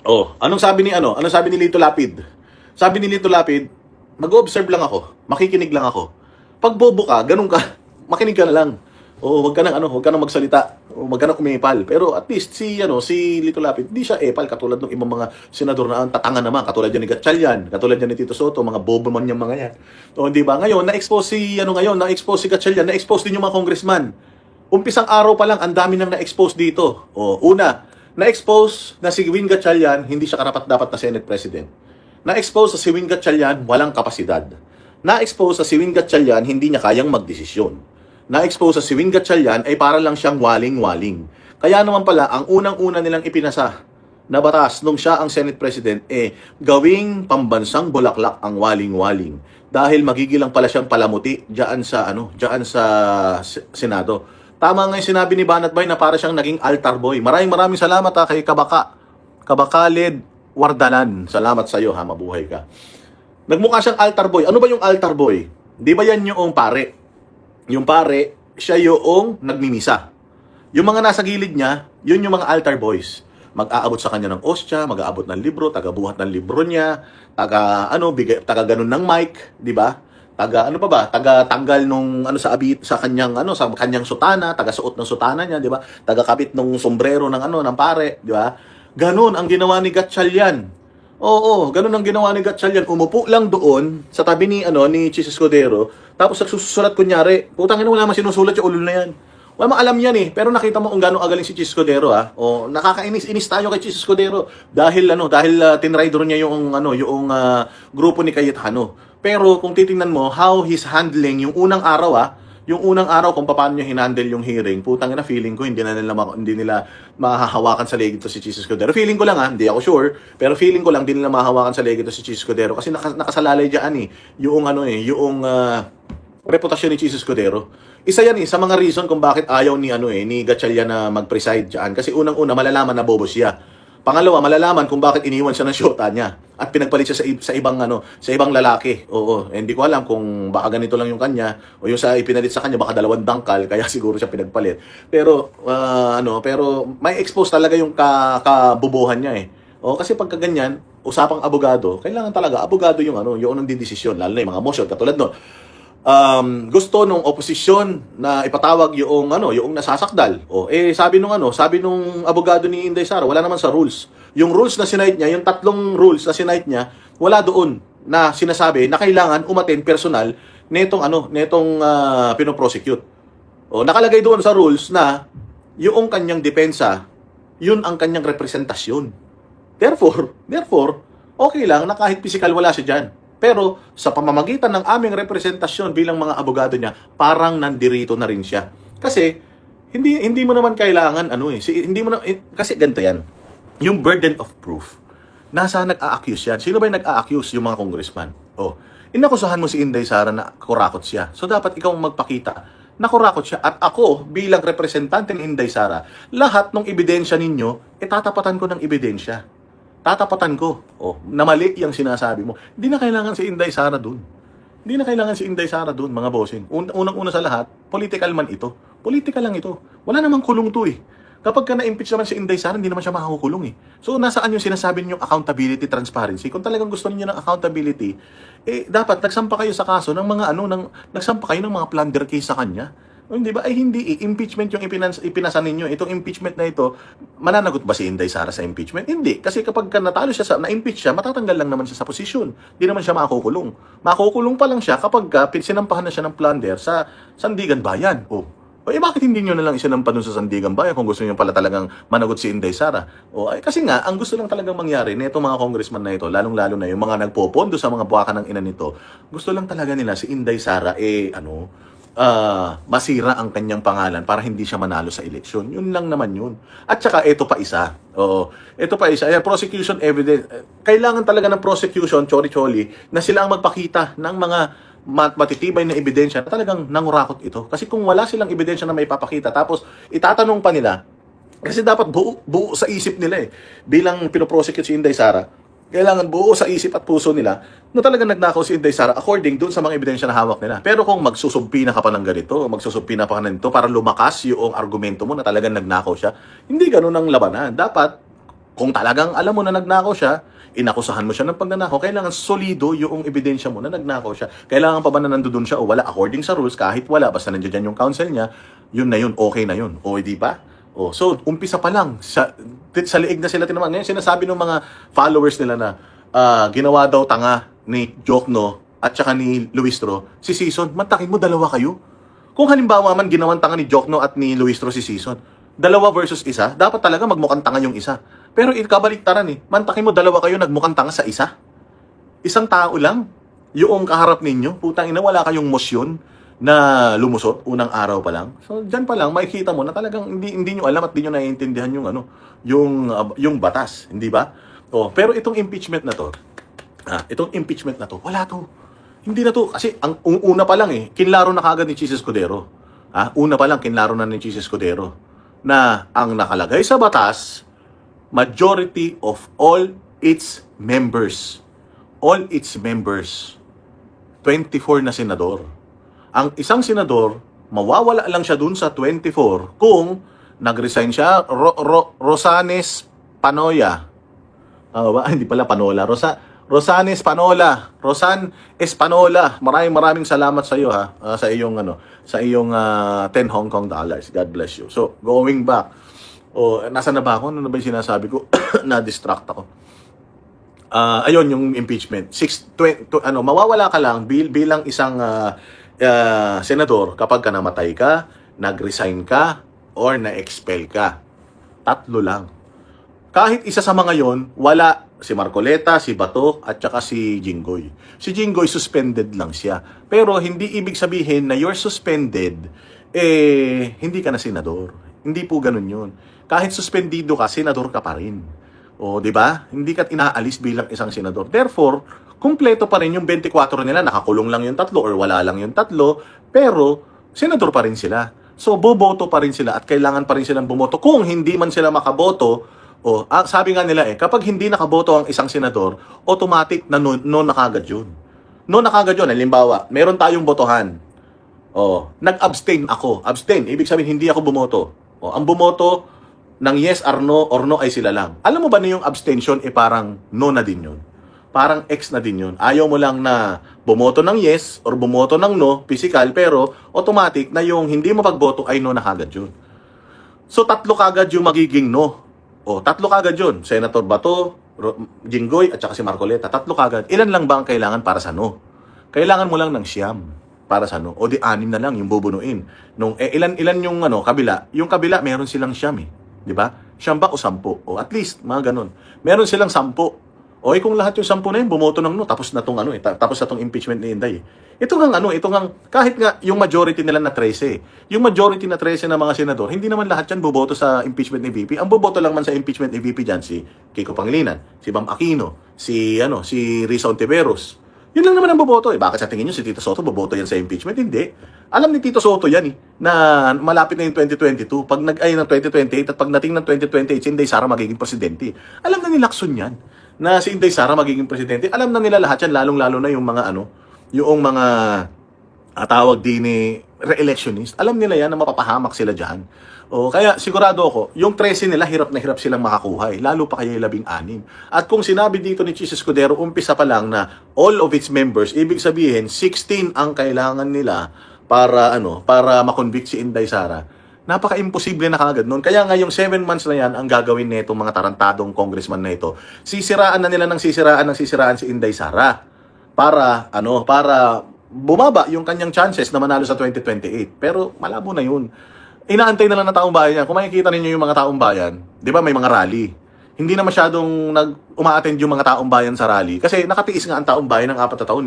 Oh, anong sabi ni ano? Anong sabi ni Lito Lapid? Sabi ni Lito Lapid, mag-observe lang ako, makikinig lang ako. Pag bobo ka, ganun ka, makinig ka na lang. O wag ka nang magsalita. O wag ka nang umepal. Pero at least si Lito Lapid, hindi siya epal katulad ng ibang mga senador na ang tatanga naman, katulad yan ni Gatchalian, katulad yan ni Tito Soto, mga bobo man yung mga yan. O di ba? Ngayon, na-expose si Gatchalian, na-expose din yung mga congressman. Umpisang araw pa lang, ang dami nang na-expose dito. O, una, na-expose na si Win Gatchalian, hindi siya karapat-dapat na Senate President. Na-expose sa si Win Gatchalian, walang kapasidad. Na-expose sa si Win Gatchalian, hindi niya kayang magdesisyon. Na-expose sa si Win Gatchalian ay para lang siyang waling-waling. Kaya naman pala, ang unang-una nilang ipinasa na batas nung siya ang Senate President, gawing pambansang bulaklak ang waling-waling. Dahil magigilang pala siyang palamuti diyan sa Senado. Tama nga yung sinabi ni Banat Bay na para siyang naging altar boy. Maraming salamat kay Kabakalid Wardanan. Salamat sa iyo mabuhay ka. Nagmukha siyang altar boy. Ano ba yung altar boy? Di ba yan yung pare? Yung pare, siya yung nagmimisa. Yung mga nasa gilid niya, yun yung mga altar boys. Mag-aabot sa kanya ng ostya, mag-aabot ng libro, taga-buhat ng libro niya, taga ganun ng mic, di ba? Taga-tanggal nung sa kanyang sutana, taga-suot ng sutana niya, di ba? Taga-kabit nung sombrero ng pare, di ba? Ganun ang ginawa ni Gatchalian. Oo, ganun ang ginawa ni Gatchalian. Umupo lang doon sa tabi ni Chis Escudero, tapos nagsusulat kunyari. Putang ina, wala man sinusulat yung ulol na yan. Wala mang alam yan pero nakita mo kung gaano agaling si Chis Escudero O nakakainis-inis tayo kay Chis Escudero dahil tinrider niya yung grupo ni Cayetano. Pero kung titingnan mo how he's handling yung unang araw kung paano niya hinandle yung hearing, putang ina, feeling ko hindi nila mahahawakan sa legit to si Chis Escudero. Feeling ko lang hindi ako sure, pero feeling ko lang hindi nila mahahawakan sa legit to si Chis Escudero kasi nakasalalay diyan yung reputasyon ni Chis Escudero. Isa yan sa mga reason kung bakit ayaw ni Gatchalian na mag-preside diyan kasi unang-una malalaman na bobo siya. Pangalawa, malalaman kung bakit iniwan siya ng syota niya at pinagpalit siya sa ibang lalaki. Oo, hindi ko alam kung baka ganito lang yung kanya o yung sa ipinalit sa kanya baka dalawang dangkal kaya siguro siya pinagpalit. Pero pero may expose talaga yung kabubuhan niya O kasi pagka ganyan, usapang abogado, kailangan talaga abogado yung nagdedesisyon lalo na yung mga motion katulad no. Gusto nung oposisyon na ipatawag yung nasasakdal. Sabi nung abogado ni Inday Sara, wala naman sa rules. Yung rules na sinight niya, yung 3 rules na sinight niya, wala doon na sinasabi na kailangan umattend personal netong pinoprosecute. Nakalagay doon sa rules na yung kanyang depensa, yun ang kanyang representasyon. Therefore, okay lang na kahit physical wala siya diyan. Pero sa pamamagitan ng aming representasyon bilang mga abogado niya, parang nandirito na rin siya. Kasi hindi mo naman kailangan kasi ganito yan. Yung burden of proof. Nasa nag-a-accuse yan. Sino ba yung nag-a-accuse? Yung mga congressman. Inakusahan mo si Inday Sara na kurakot siya. So dapat ikaw magpakita na kurakot siya. At ako bilang representante ni Inday Sara, lahat ng ebidensya ninyo, tatapatan ko ng ebidensya. Tatapatan ko, na mali yung sinasabi mo. Hindi na kailangan si Inday Sara dun. Mga bossing. Unang-una sa lahat, political man ito. Political lang ito. Wala namang kulong to Kapag ka na-impeach naman si Inday Sara, hindi naman siya makakukulong So, nasaan yung sinasabi ninyong accountability, transparency? Kung talagang gusto niyo ng accountability, dapat nagsampa kayo sa kaso ng mga nagsampa kayo ng mga plunder case sa kanya. Hindi ba? Hindi. Impeachment yung ipinasa ninyo. Itong impeachment na ito, mananagot ba si Inday Sara sa impeachment? Hindi. Kasi kapag natalo siya, na-impeach siya, matatanggal lang naman siya sa posisyon. Hindi naman siya makukulong. Makukulong pa lang siya kapag sinampahan na siya ng plunder sa Sandigan Bayan. Bakit hindi nyo na lang isinampa dun sa Sandigan Bayan kung gusto nyo pala talagang managot si Inday Sara? Kasi nga, ang gusto lang talagang mangyari nito mga congressman na ito, lalong-lalo na yung mga nagpopondo sa mga buwakan ng ina nito, gusto lang talaga nila si Inday Sara, masira ang kanyang pangalan para hindi siya manalo sa eleksyon. Yun lang naman yun. At saka, ito pa isa. Prosecution evidence. Kailangan talaga ng prosecution, chori-choli, na sila ang magpakita ng mga matitibay na ebidensya na talagang nangurakot ito. Kasi kung wala silang ebidensya na may papakita, tapos itatanong pa nila, kasi dapat buo sa isip nila bilang pinoprosecute si Inday Sara, kailangan buo sa isip at puso nila na talagang nagnakaw si Inday Sara according dun sa mga ebidensya na hawak nila. Pero kung magsusumpi na ka pa ng ganito, magsusumpi na pa ka nito para lumakas yung argumento mo na talagang nagnakaw siya, hindi ganun ang labanan. Dapat kung talagang alam mo na nagnakaw siya, inakusahan mo siya ng pagnanakaw, kailangan solido yung ebidensya mo na nagnakaw siya. Kailangan pa ba na nandoon siya o wala? According sa rules, kahit wala, basta nandiyan yung counsel niya, yun na yun, okay na yun. O, di ba? O, so, umpisa pa lang, sa liig na sila tinamaan. Ngayon, sinasabi ng mga followers nila na ginawa daw tanga ni Jokno at saka ni Luistro si Season. Mantakin mo, dalawa kayo. Kung halimbawa man ginawang tanga ni Jokno at ni Luistro si Season, dalawa versus isa, dapat talaga magmukhang tanga yung isa. Pero kabaliktaran mantakin mo, dalawa kayo nagmukhang tanga sa isa. Isang tao lang, yung kaharap ninyo, putang ina, wala kayong mosyon na lumusot unang araw pa lang. So diyan pa lang makikita mo na talagang hindi nyo alam at hindi nyo naiintindihan yung batas, hindi ba? Oh, pero itong impeachment na to, wala to. Hindi na to kasi ang una pa lang kinlaro na kagad ni Chis Escudero. Una pa lang kinlaro na ni Chis Escudero na ang nakalagay sa batas, majority of all its members, 24 na senador. Ang isang senador, mawawala lang siya dun sa 24 kung nag-resign siya. Rosanes Panola. Hindi pala Panola. Rosan Espanola. Maraming salamat sa iyo sa iyong sa iyong 10 Hong Kong dollars. God bless you. So, going back. Nasa na ba ako? Ano ba 'yung sinasabi ko? Na-distract ako. Ayun yung impeachment. Mawawala ka lang bilang isang senador kapag ka namatay ka, nag-resign ka, or na-expel ka. 3 lang. Kahit isa sa mga yon, wala si Marcoleta, si Bato, at saka si Jinggoy. Si Jinggoy, suspended lang siya. Pero hindi ibig sabihin na you're suspended, hindi ka na senador. Hindi po ganun yun. Kahit suspendido ka, senador ka pa rin. O, di ba? Hindi ka inaalis bilang isang senador. Therefore, kumpleto pa rin yung 24 nila. Nakakulong lang yung 3 or wala lang yung 3, pero senador pa rin sila. So, boboto pa rin sila at kailangan pa rin silang bumoto. Kung hindi man sila makaboto, sabi nga nila kapag hindi nakaboto ang isang senador, automatic na no na kagad yun. No na kagad yun. Halimbawa, meron tayong botohan. Nag-abstain ako. Abstain, ibig sabihin hindi ako bumoto. Ang bumoto ng yes or no ay sila lang. Alam mo ba na yung abstention parang no na din yun? Parang X na din yun. Ayaw mo lang na bumoto ng yes or bumoto ng no, physical, pero automatic na yung hindi mo pagboto ay no na kagad yun. So, 3 kagad yung magiging no. 3 kagad yun. Senator Bato, Jinggoy, at saka si Marcoleta. 3 kagad. Ilan lang ba ang kailangan para sa no? Kailangan mo lang ng 9 para sa no. O di 6 na lang yung bubunuin. Ilan yung kabila? Yung kabila, meron silang 9 Di ba? 9 ba o 10? O at least, mga ganun. Meron silang 10. Kung lahat yung 10 na yun, bumoto ng no, tapos na tong tapos na tong impeachment ni Inday. Ito nga kahit nga yung majority nila na 13, yung majority na 13 na mga senador, hindi naman lahat yan boboto sa impeachment ni VP. Ang boboto lang man sa impeachment ni VP dyan, si Kiko Pangilinan, si Bam Aquino, si Risa Ontiveros. Yun lang naman ang boboto. Bakit sa tingin nyo si Tito Soto boboto yan sa impeachment? Hindi. Alam ni Tito Soto yan na malapit na yung 2022, ng 2028 at pag nating ng 2028, si Inday Sara magiging presidente. Alam na ni Lacson yan na si Inday Sara magiging presidente. Alam na nila lahat yan, lalong-lalo na yung mga yung mga tawag din ni re-electionist. Alam nila yan na mapapahamak sila dyan. Kaya sigurado ako, yung 13 nila hirap na hirap silang makakuha. Lalo pa kaya yung 16. At kung sinabi dito ni Chis Escudero, umpisa pa lang na all of its members, ibig sabihin 16 ang kailangan nila para makonvict si Inday Sara. Napaka-imposible na kagad noon. Kaya nga yung 7 months na yan ang gagawin nitong mga tarantadong congressman na ito. Sisiraan na nila ng sisiraan si Inday Sara. Para bumaba yung kanyang chances na manalo sa 2028. Pero malabo na yun. Inaantay na lang ng taong bayan yan. Kung makikita ninyo yung mga taong bayan, di ba may mga rally? Hindi na masyadong uma-attend yung mga taong bayan sa rally. Kasi nakatiis nga ang taong bayan ng 4 na taon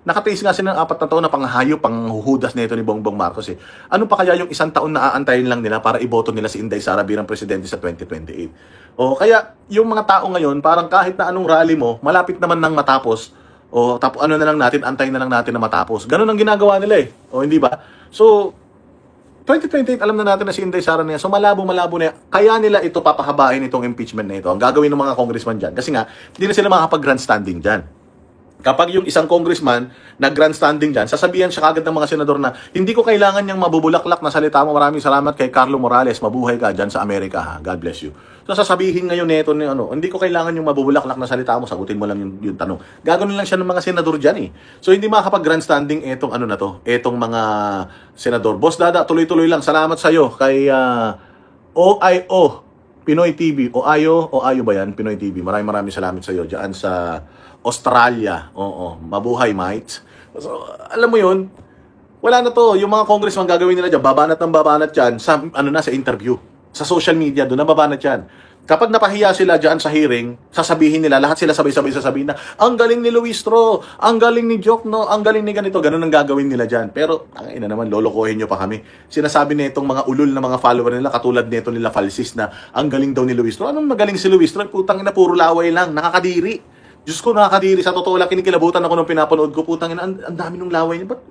Nakatiis nga sila ng 4 na taon na panghahayo, panghuhudas na ito ni Bongbong Marcos Ano pa kaya yung 1 taon na aantayin lang nila para iboto nila si Inday Sara bilang presidente sa 2028? Kaya yung mga tao ngayon, parang kahit na anong rally mo, malapit naman nang matapos, na lang natin, antayin na lang natin na matapos. Ganun ang ginagawa nila hindi ba? So, 2028, alam na natin na si Inday Sara na yan. So, malabo na yan. Kaya nila ito papahabain itong impeachment na ito. Ang gagawin ng mga congressman dyan. Kasi nga, hindi na sila makakapag-grandstanding dyan. Kapag yung isang congressman na grandstanding dyan, sasabihan siya kagad ng mga senador na hindi ko kailangan niyang mabubulaklak na salita mo. Maraming salamat kay Carlo Morales. Mabuhay ka dyan sa Amerika, ha? God bless you. So sasabihin ngayon nito ni hindi ko kailangan yung mabubulaklak na salita mo. Sagutin mo lang yung tanong. Gagawin lang siya ng mga senador dyan eh. So hindi makakapag-grandstanding etong etong mga senador. Boss Dada, tuloy-tuloy lang. Salamat sa iyo kay OIO Pinoy TV. OIO ba yan? Pinoy TV. Maraming salamat sa iyo dyan sa Australia. Oo, mabuhay, mates. So, alam mo yun, wala na to. Yung mga congressman gagawin nila dyan, babanat ng babanat dyan sa, sa interview. Sa social media, doon na babanat yan. Kapag napahiya sila dyan sa hearing, sasabihin nila, lahat sila sabay-sabay sasabihin na, ang galing ni Luis Tro, ang galing ni Jokno, ang galing ni ganito. Ganun ang gagawin nila dyan. Pero, ang ina naman, lolokohin nyo pa kami. Sinasabi na itong mga ulul na mga follower nila, katulad nito nila Falsis na, ang galing daw ni Luis Tro. Anong magaling si Luis Tro? Putang ina, puro laway lang, nakakadiri. Diyos ko, nakakadiri. Sa totoo lang, kinikilabutan ako nung pinapanood ko. Putang ina, ang dami nung laway niya. Ba't?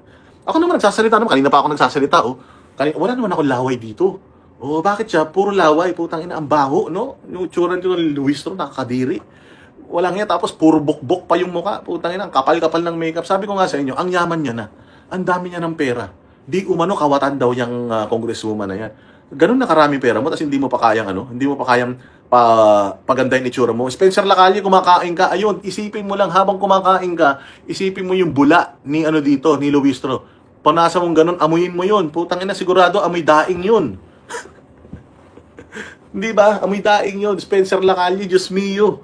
Ako naman nagsasalita naman. Kanina pa ako nagsasalita, oh. Wala naman ako laway dito. Oh, bakit siya? Puro laway. Putang ina, ang baho, no? Yung tsura nito ng Luis Tro, nakakadiri. Walang nga, tapos puro bukbok pa yung muka. Putang ina, ang kapal-kapal ng makeup. Sabi ko nga sa inyo, ang yaman niya na. Ang dami niya ng pera. Di umano, kawatan daw yung congresswoman na yan. Ganun na karaming pera mo, tapos hindi mo pa kayang hindi mo pa kayang pagandahin itsura mo. Spencer Lacalle, kumakain ka, ayun, isipin mo lang habang kumakain ka, isipin mo yung bula ni dito, ni Luis Tro. Panasa mong ganun, amuyin mo yun. Putang ina, sigurado amoy daing yun. Hindi ba? Amoy daing yun. Spencer Lacalle, Diyos mio.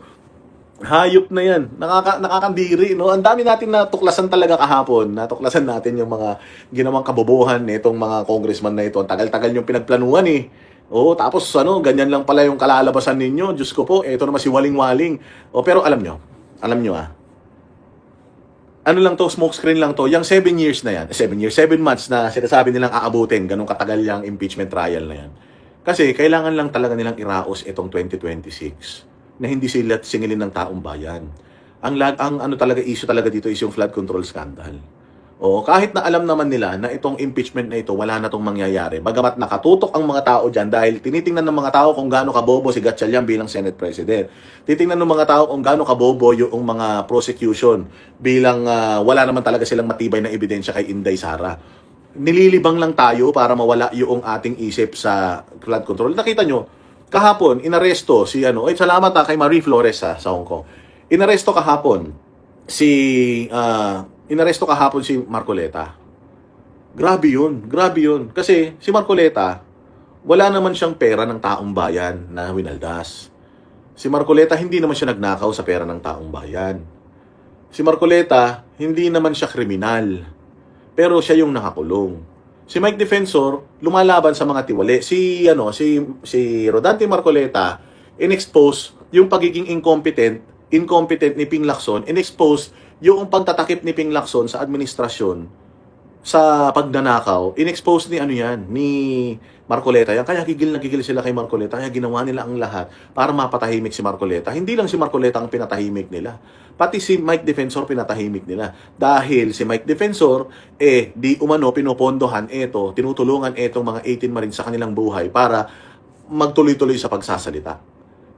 Hayop na yan. Nakakandiri, no? Ang dami natin natuklasan talaga kahapon. Natuklasan natin yung mga ginawang kabobohan nitong mga congressman na ito. Ang tagal-tagal yung pinagplanuhan eh. Oo, tapos ganyan lang pala yung kalalabasan ninyo. Diyos ko po, eto naman si Waling-Waling. Pero alam nyo ano lang to, smoke screen lang to. Yung 7 years na yan, 7 months na sinasabi nilang aabutin, ganun katagal yung impeachment trial na yan. Kasi kailangan lang talaga nilang iraos itong 2026 na hindi sila singilin ng taong bayan. Ang talaga issue talaga dito is yung flood control scandal. O kahit na alam naman nila na itong impeachment na ito wala na tong mangyayari. Bagamat nakatutok ang mga tao diyan dahil tinitingnan ng mga tao kung gaano kabobo si Gatchalian bilang Senate President. Titingnan ng mga tao kung gaano kabobo yung mga prosecution bilang wala naman talaga silang matibay na ebidensya kay Inday Sara. Nililibang lang tayo para mawala yung ating isip sa flood control. Nakita nyo, kahapon, inaresto si salamat kay Marie Flores sa Hong Kong. Inaresto kahapon si Marcoleta. Grabe yun. Kasi si Marcoleta, wala naman siyang pera ng taong bayan na winaldas. Si Marcoleta, hindi naman siya nagnakaw sa pera ng taong bayan. Si Marcoleta, hindi naman siya kriminal. Pero siya yung nakakulong. Si Mike Defensor, lumalaban sa mga tiwali. Si Rodante Marcoleta, in-expose yung pagiging incompetent ni Ping Lacson, in-expose yung pagtatakip ni Ping Lacson sa administrasyon sa pagnanakaw, in-expose ni Marcoleta yan. Kaya gigil sila kay Marcoleta. Kaya ginawa nila ang lahat para mapatahimik si Marcoleta. Hindi lang si Marcoleta ang pinatahimik nila. Pati si Mike Defensor pinatahimik nila. Dahil si Mike Defensor, di umano pinopondohan tinutulungan etong mga 18 Marines sa kanilang buhay para magtuloy-tuloy sa pagsasalita.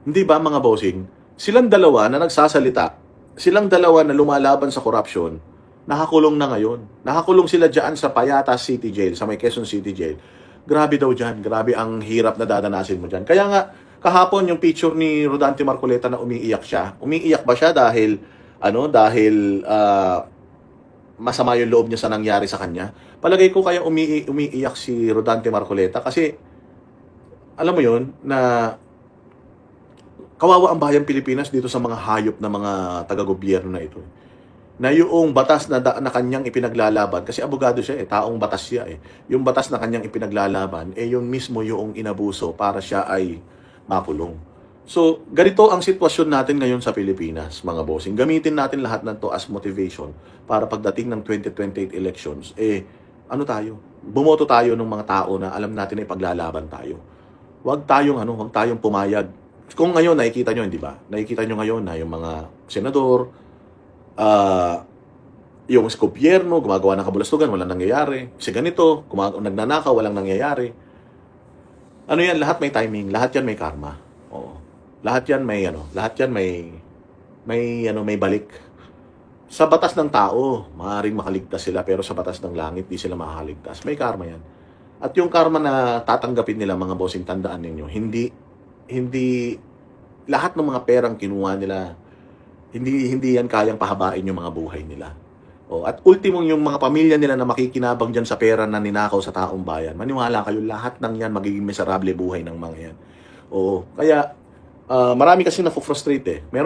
Hindi ba mga bossing? Silang dalawa na nagsasalita, silang dalawa na lumalaban sa corruption, nakakulong na ngayon. Nakakulong sila dyan sa Payatas City Jail, sa may Quezon City Jail. Grabe daw dyan. Grabe ang hirap na dadanasin mo dyan. Kaya nga, kahapon yung picture ni Rodante Marcoleta na umiiyak siya. Umiiyak ba siya dahil masama yung loob niya sa nangyari sa kanya? Palagay ko kaya umiiyak si Rodante Marcoleta kasi alam mo yun na kawawa ang bayang Pilipinas dito sa mga hayop na mga taga-gobyerno na ito. Na yung batas na kanyang ipinaglalaban, kasi abogado siya taong batas siya yung batas na kanyang ipinaglalaban, yung mismo yung inabuso para siya ay makulong. So, ganito ang sitwasyon natin ngayon sa Pilipinas, mga bossing. Gamitin natin lahat ng to as motivation para pagdating ng 2028 elections, bumoto tayo ng mga tao na alam natin na ipaglalaban tayo. Huwag tayong pumayag. Kung ngayon nakikita nyo, di ba? Nakikita nyo ngayon na yung mga senador, yung gobyerno, gumagawa ng kabulastugan, walang nangyayari. Kasi ganito, nagnanakaw, walang nangyayari. Yan, lahat may timing, lahat yan may karma. Oo. Lahat yan may balik. Sa batas ng tao, maaaring makaligtas sila, pero sa batas ng langit, di sila makakaligtas. May karma yan. At yung karma na tatanggapin nila, mga bossing, tandaan ninyo, hindi lahat ng mga perang kinuha nila, hindi yan kayang pahabain yung mga buhay nila. At ultimong yung mga pamilya nila na makikinabang dyan sa pera na ninakaw sa taong bayan, maniwala kayo, lahat ng yan magiging miserable buhay ng mga yan. Kaya marami kasi na-frustrate eh. Meron